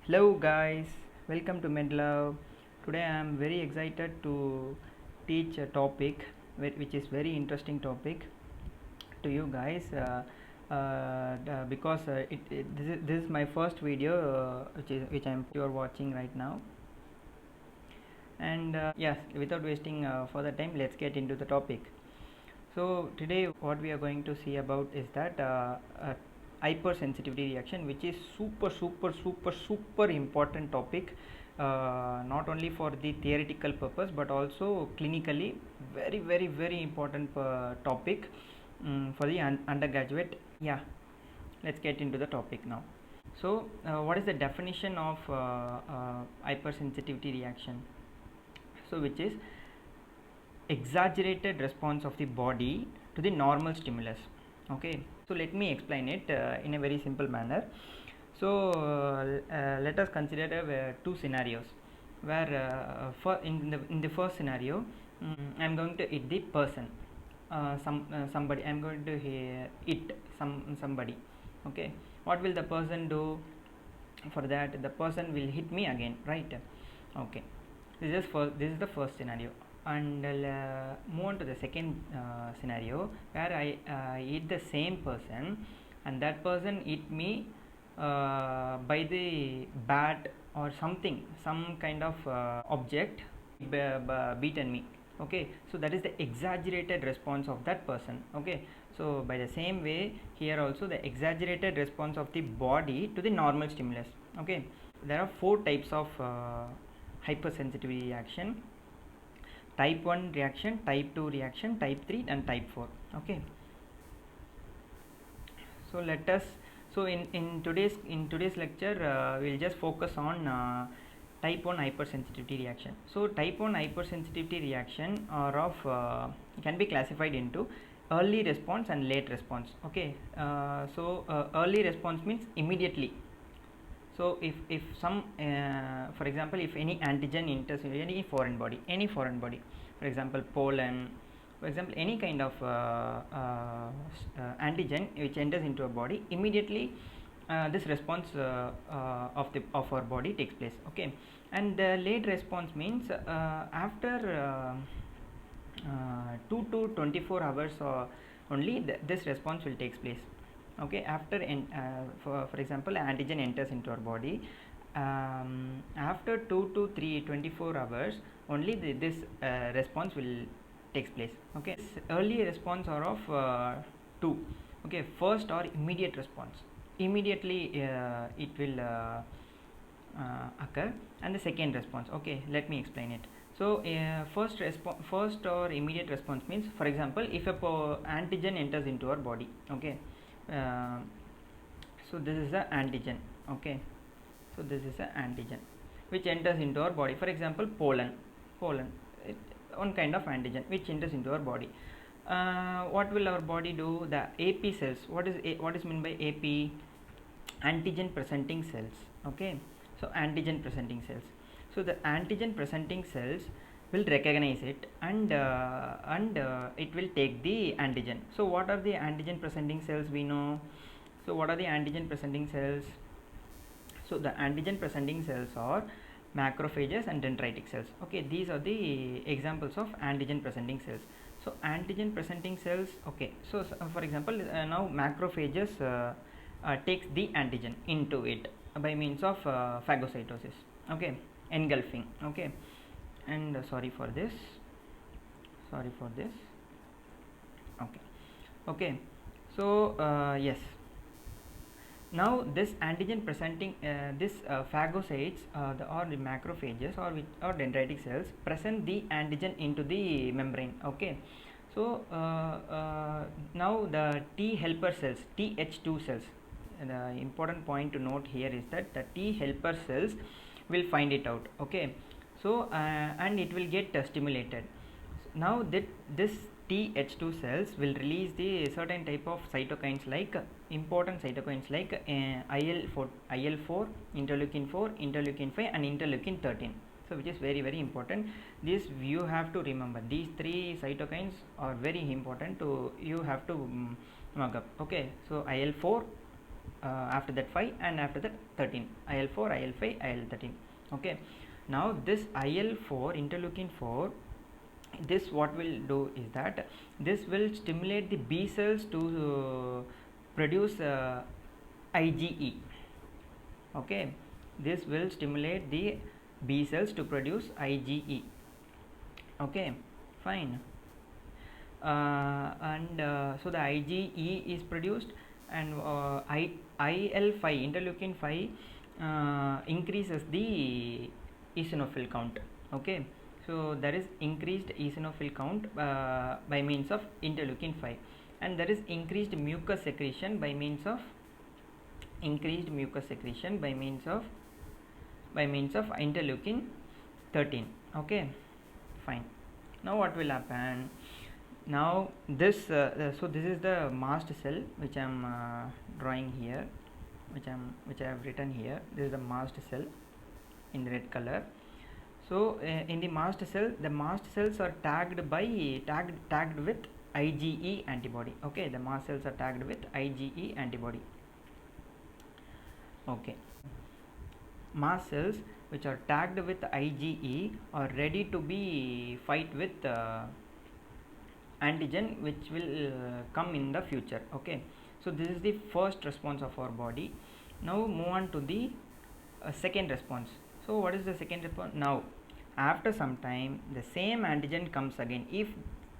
Hello guys, welcome to MedLove. Today I am very excited to teach a topic which is very interesting topic to you guys because this is my first video which you're watching right now. And yes, without wasting further time, let's get into the topic. So today what we are going to see about is that hypersensitivity reaction, which is super important topic, not only for the theoretical purpose but also clinically very important topic for the undergraduate. Yeah, let's get into the topic now. So what is the definition of hypersensitivity reaction? So which is exaggerated response of the body to the normal stimulus. Okay, so let me explain it in a very simple manner. So let us consider two scenarios where in the first scenario, I am going to hit the person, somebody. I am going to hit somebody. Okay, what will the person do? For that, the person will hit me again, right? Okay, this is the first scenario. And move on to the second scenario where I hit the same person, and that person hit me by the bat or something, some kind of object beaten me. Okay, so that is the exaggerated response of that person. Okay, so by the same way here also the exaggerated response of the body to the normal stimulus. Okay, there are four types of hypersensitivity reaction: type 1 reaction, type 2 reaction, type 3 and type 4. Okay, so let us, so in today's lecture we'll just focus on type 1 hypersensitivity reaction. So type 1 hypersensitivity reaction are of can be classified into early response and late response. Okay, early response means immediately. So if some for example, if any antigen enters any foreign body, for example pollen, for example any kind of antigen which enters into a body, immediately this response of our body takes place. Okay, and the late response means after 2 to 24 hours only this response will takes place. Okay, after for example antigen enters into our body, after 2 to 24 hours only this response will takes place. Okay, this early response are of two. Okay, first or immediate response, immediately it will occur, and the second response. Okay, let me explain it. So first or immediate response means, for example, if a antigen enters into our body. Okay, so this is the antigen. Okay, so this is the antigen which enters into our body. For example pollen, one kind of antigen which enters into our body. What will our body do? The AP cells, what is meant by AP? Antigen presenting cells. Okay, so antigen presenting cells, so the antigen presenting cells will recognize it, and it will take the antigen. So what are the antigen presenting cells we know? So what are the antigen presenting cells? So the antigen presenting cells are macrophages and dendritic cells. Okay, these are the examples of antigen presenting cells. So antigen presenting cells. Okay, so for example now macrophages takes the antigen into it by means of phagocytosis. Okay, engulfing. Okay, and sorry for this. Okay, so yes, now this antigen presenting phagocytes or the macrophages or dendritic cells present the antigen into the membrane. Okay, so now the T helper cells, Th2 cells, the important point to note here is that the T helper cells will find it out. Okay, so and it will get stimulated. Now that this Th2 cells will release the certain type of cytokines, like important cytokines like IL4, interleukin 4, interleukin 5 and interleukin 13. So which is very important. This you have to remember, these three cytokines are very important to, you have to mark up. Okay, so IL4, after that 5, and after that 13, IL-4, IL-5, IL-13. Okay, now this IL-4, interleukin 4, this what will do is that this will stimulate the B cells to produce IgE. Okay, this will stimulate the B cells to produce IgE. Okay, fine. So the IgE is produced, and IL-5, interleukin 5, increases the eosinophil count. Okay, so there is increased eosinophil count by means of interleukin 5, and there is increased mucus secretion by means of interleukin 13. Okay, fine. Now what will happen? Now this so this is the mast cell which I am drawing here, which I have written here. This is the mast cell in red color. So in the mast cell, the mast cells are tagged with IgE antibody. Okay, the mast cells are tagged with IgE antibody. Okay, mast cells which are tagged with IgE are ready to be fight with antigen which will come in the future. Okay, so this is the first response of our body. Now move on to the second response. So what is the second response? Now after some time the same antigen comes again. If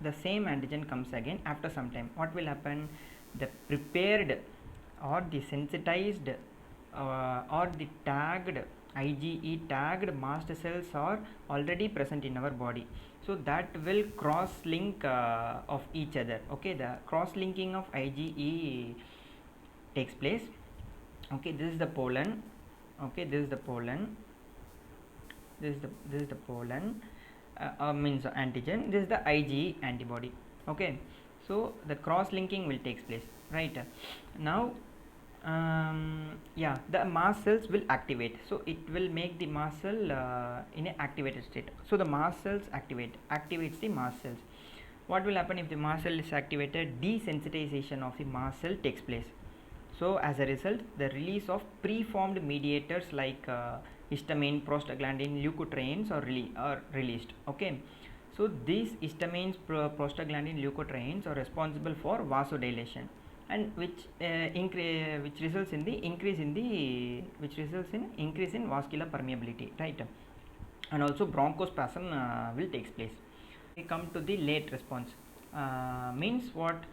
the same antigen comes again after some time, what will happen? The prepared or the sensitized or the tagged IgE tagged mast cells are already present in our body, so that will cross link of each other. Okay, the cross linking of IgE takes place. Okay, this is the pollen. Okay, this is the pollen. This is the pollen means antigen. This is the IgE antibody. Okay, so the cross linking will take place, right? Now yeah, the mast cells will activate, so it will make the mast cell in an activated state. So the mast cells activates the mast cells. What will happen if the mast cell is activated? Desensitization of the mast cell takes place. So as a result, the release of preformed mediators like histamine, prostaglandin, leukotrienes are released. Okay, so these histamines, prostaglandin, leukotrienes are responsible for vasodilation, and which results in increase in vascular permeability, right? And also bronchospasm will take place. We come to the late response. Means what?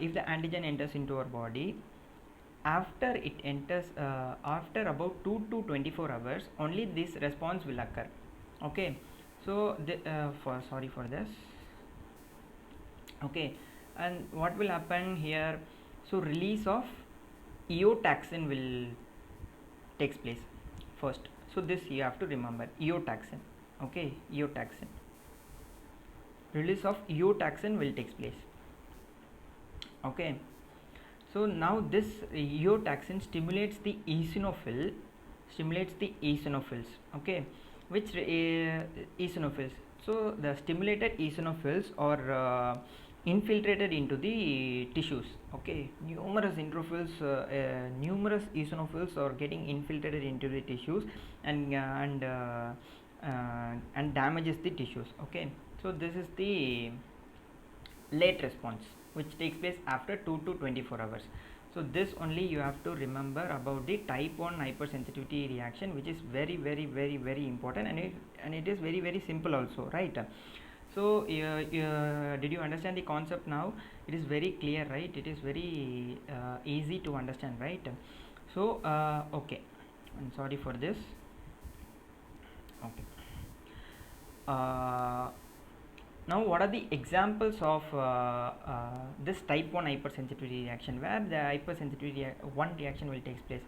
If the antigen enters into our body, after it enters after about 2 to 24 hours only this response will occur. Okay, so sorry for this. Okay, and what will happen here? So release of eotaxin will takes place first. So this you have to remember, eotaxin. Okay, eotaxin, release of eotaxin will takes place. Okay, so now this eotaxin stimulates the eosinophils. Okay, which eosinophils? So the stimulated eosinophils are infiltrated into the tissues. Okay, numerous eosinophils are getting infiltrated into the tissues and damages the tissues. Okay, so this is the late response which takes place after 2 to 24 hours. So this only you have to remember about the type 1 hypersensitivity reaction, which is very important, and it is very simple also, right? So did you understand the concept now? It is very clear, right? It is very easy to understand, right? So okay, I'm sorry for this. Okay, now what are the examples of this type 1 hypersensitivity reaction, where the hypersensitivity 1 reaction will take place?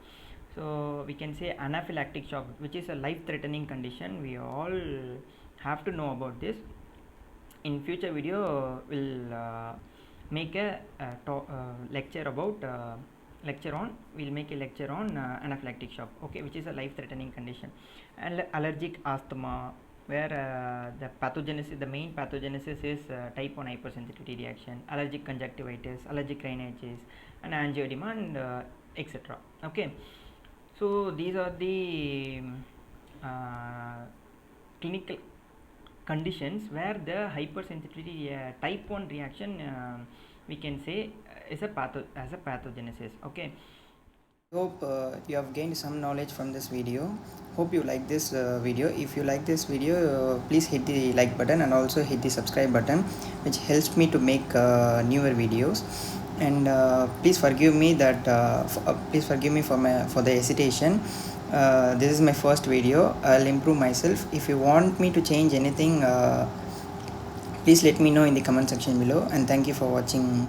So we can say anaphylactic shock, which is a life threatening condition. We all have to know about this. In future video we'll make a lecture about we'll make a lecture on anaphylactic shock, okay, which is a life threatening condition. And allergic asthma, where the main pathogenesis is type 1 hypersensitivity reaction, allergic conjunctivitis, allergic rhinitis, and angioedema, and etc. Okay, so these are the clinical conditions where the hypersensitivity type 1 reaction we can say is a pathogenesis. Okay, Hope you have gained some knowledge from this video. Hope you like this video. If you like this video, please hit the like button and also hit the subscribe button, which helps me to make newer videos. And please forgive me that please forgive me for the hesitation. This is my first video. I'll improve myself. If you want me to change anything, please let me know in the comment section below. And thank you for watching.